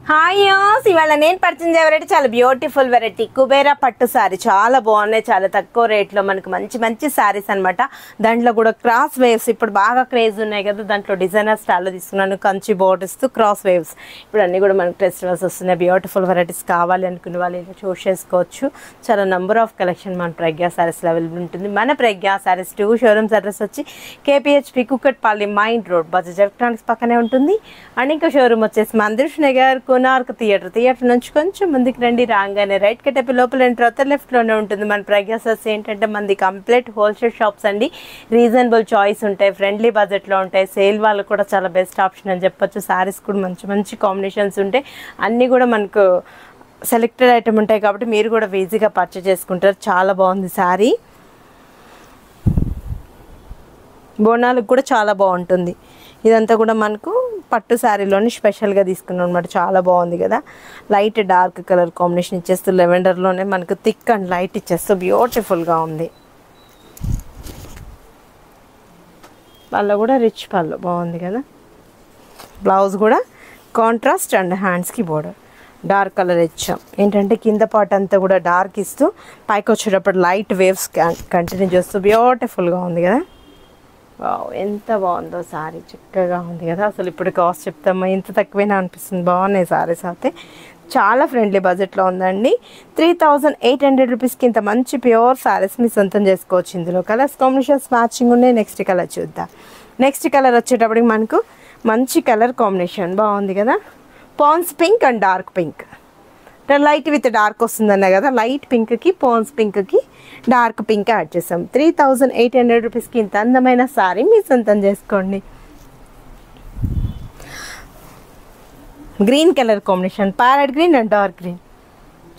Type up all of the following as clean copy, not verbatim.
Hi యోస్, ఇవాళ నేను పరిచయం వెరైటీ చాలా బ్యూటిఫుల్ వెరైటీ కుబేరా పట్టు సారీ. చాలా బాగున్నాయి, చాలా తక్కువ రేట్లో మనకు మంచి మంచి సారీస్ అనమాట. దాంట్లో కూడా క్రాస్ వేవ్స్ ఇప్పుడు బాగా క్రేజ్ ఉన్నాయి కదా, దాంట్లో డిజైనర్ స్టైల్లో తీసుకున్నాను. కంచి బోర్డర్స్ క్రాస్ వేవ్స్ ఇప్పుడు అన్నీ కూడా మనకు ఫెస్టివల్స్ వస్తున్నాయి. బ్యూటిఫుల్ వెరైటీస్ కావాలి అనుకునే వాళ్ళు ఇలా చూస్ చేసుకోవచ్చు. చాలా నెంబర్ ఆఫ్ కలెక్షన్ మన ప్రజ్ఞా సారీస్లో అవైలబుల్ ఉంటుంది. మన ప్రజ్ఞా సారీస్ 2 షోరూమ్స్ అడ్రస్ వచ్చి KPHP Kukatpally mine road Bajaj electronics పక్కనే ఉంటుంది. అండ్ ఇంకా షోరూమ్ వచ్చేసి మందిర్ష్ నగర్ కోనార్క్ థియేటర్ నుంచి కొంచెం ముందుకు రండి. రాగానే రైట్ కట్టపి లోపల ఎంటర్ అవుతారు, లెఫ్ట్లోనే ఉంటుంది మన ప్రజ్ఞా సారీస్. ఏంటంటే మనది కంప్లీట్ హోల్సేల్ షాప్స్ అండి. రీజనబుల్ చాయిస్ ఉంటాయి, ఫ్రెండ్లీ బడ్జెట్లో ఉంటాయి. సేల్ వాళ్ళకు కూడా చాలా బెస్ట్ ఆప్షన్ అని చెప్పొచ్చు. సారీస్ కూడా మంచి మంచి కాంబినేషన్స్ ఉంటాయి. అన్నీ కూడా మనకు సెలెక్టెడ్ ఐటమ్ ఉంటాయి కాబట్టి మీరు కూడా ఈజీగా పర్చేస్ చేసుకుంటారు. చాలా బాగుంది శారీ. బోనాలకు కూడా చాలా బాగుంటుంది. ఇదంతా కూడా మనకు పట్టు శారీలోని స్పెషల్గా తీసుకున్నాం అనమాట. చాలా బాగుంది కదా. లైట్ డార్క్ కలర్ కాంబినేషన్ ఇచ్చేస్తూ లెవెండర్లోనే మనకు థిక్ అండ్ లైట్ ఇచ్చేస్తూ బ్యూటిఫుల్గా ఉంది. పళ్ళు కూడా రిచ్ పళ్ళు బాగుంది కదా. బ్లౌజ్ కూడా కాంట్రాస్ట్ అండ్ హ్యాండ్స్కి బోర్డర్ డార్క్ కలర్ ఇచ్చాం. ఏంటంటే కింద పార్ట్ అంతా కూడా డార్క్ ఇస్తూ పైకి వచ్చేటప్పుడు లైట్ వేవ్స్ కంటిన్యూ చేస్తూ బ్యూటిఫుల్గా ఉంది కదా. ఎంత బాగుందో సారీ, చక్కగా ఉంది కదా. అసలు ఇప్పుడు కాస్ట్ చెప్తామా, ఇంత తక్కువైనా అనిపిస్తుంది. బాగున్నాయి సారీస్ అయితే, చాలా ఫ్రెండ్లీ బడ్జెట్లో ఉందండి. 3800 రూపీస్కి ఇంత మంచి ప్యూర్ సారీస్ మీ సొంతం చేసుకోవచ్చు. ఇందులో కలర్స్ కాంబినేషన్స్ మ్యాచింగ్ ఉన్నాయి. నెక్స్ట్ కలర్ చూద్దాం. నెక్స్ట్ కలర్ వచ్చేటప్పటికి మనకు మంచి కలర్ కాంబినేషన్ బాగుంది కదా. Pans pink and dark pink, light with dark వస్తుందన్న కదా. లైట్ పింక్కి పాన్స్ పింక్కి డార్క్ పింక్ యాడ్ చేసాం. 3800 రూపీస్కి ఇంత అందమైన సారీ మీ సొంతం చేసుకోండి. Green colour combination, parrot green and dark green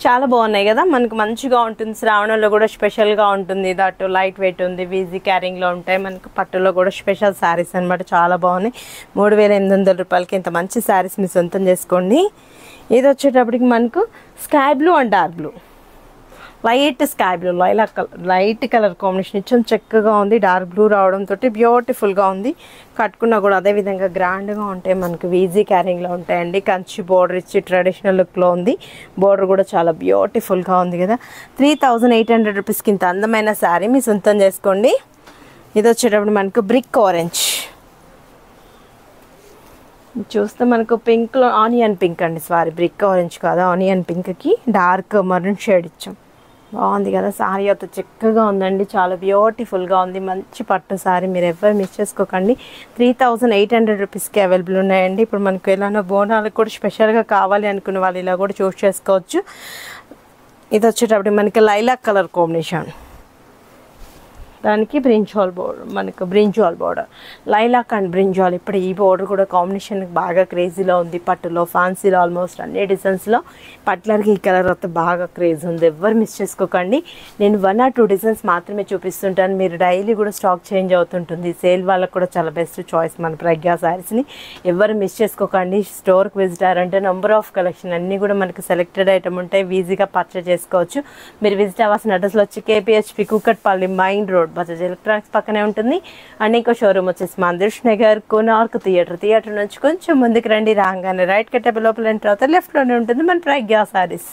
చాలా బాగున్నాయి కదా. మనకు మంచిగా ఉంటుంది. శ్రావణంలో కూడా స్పెషల్గా ఉంటుంది. దట్ లైట్ వెయిట్ ఉంది, ఈజీ క్యారింగ్లో ఉంటాయి. మనకు పట్టులో కూడా స్పెషల్ శారీస్ అనమాట. చాలా బాగున్నాయి. 3800 రూపాయలకి ఇంత మంచి శారీస్ మీ సొంతం చేసుకోండి. ఇది వచ్చేటప్పటికి మనకు sky blue and dark blue, light sky blue light colour combination ఇచ్చాం. చక్కగా ఉంది. డార్క్ బ్లూ రావడంతో బ్యూటిఫుల్గా ఉంది. కట్టుకున్నా కూడా అదేవిధంగా గ్రాండ్గా ఉంటాయి. మనకు ఈజీ క్యారింగ్లో ఉంటాయండి. కంచి బోర్డర్ ఇచ్చి ట్రెడిషనల్ లుక్లో ఉంది. బోర్డర్ కూడా చాలా బ్యూటిఫుల్గా ఉంది కదా. 3800 రూపీస్కి ఇంత అందమైన శారీ మీ సొంతం చేసుకోండి. ఇది వచ్చేటప్పుడు మనకు బ్రిక్ ఆరెంజ్ చూస్తే మనకు పింక్లో ఆనియన్ పింక్ అండి. సారీ, బ్రిక్ ఆరెంజ్ కాదు, ఆనియన్ పింక్కి డార్క్ మరూన్ షేడ్ ఇచ్చాం. బాగుంది కదా. సారీ అయితే చక్కగా ఉందండి. చాలా బ్యూటిఫుల్గా ఉంది. మంచి పట్టు సారీ, మీరు ఎవరు మిస్ చేసుకోకండి. 3800 రూపీస్కి అవైలబుల్ ఉన్నాయండి. ఇప్పుడు మనకు ఎలానో బోనాలకు కూడా స్పెషల్గా కావాలి అనుకునే వాళ్ళు ఇలా కూడా చూస్ చేసుకోవచ్చు. ఇది వచ్చేటప్పుడు మనకి లైలాక్ కలర్ కాంబినేషన్, దానికి బ్రింజాల్ బోర్డర్, మనకు brinjal border, lilac and brinjal. ఇప్పుడు ఈ బోర్డర్ కూడా కాంబినేషన్ బాగా క్రేజీలో ఉంది. పట్టులో, ఫ్యాన్సీలో, ఆల్మోస్ట్ అన్ని డిజైన్స్లో పట్లకి ఈ కలర్ అయితే బాగా క్రేజ్ ఉంది. ఎవరు మిస్ చేసుకోకండి. నేను 1 or 2 డిజైన్స్ మాత్రమే చూపిస్తుంటాను. మీరు డైలీ కూడా స్టాక్ చేంజ్ అవుతుంటుంది. సేల్ వాళ్ళకు కూడా చాలా బెస్ట్ చాయిస్ మన ప్రజ్ఞా శారీస్ని. ఎవరు మిస్ చేసుకోకండి. స్టోర్కి విజిట్ అయ్యారంటే నెంబర్ ఆఫ్ కలెక్షన్ అన్నీ కూడా మనకు సెలెక్టెడ్ ఐటమ్ ఉంటాయి. ఈజీగా పర్చేస్ చేసుకోవచ్చు. మీరు విజిట్ అవ్వాల్సిన అడ్రస్లో వచ్చి KPHP Kukatpally mine road Bajaj electronics పక్కనే ఉంటుంది. అండ్ ఇంకో షోరూమ్ వచ్చేసి మందిర్ష్ నగర్ కోనార్క్ థియేటర్ నుంచి కొంచెం ముందుకు రండి. రాగానే రైట్ కట్టపి లోపల ఎంటర్ అవుతారు, లెఫ్ట్లోనే ఉంటుంది మన ప్రజ్ఞా సారీస్.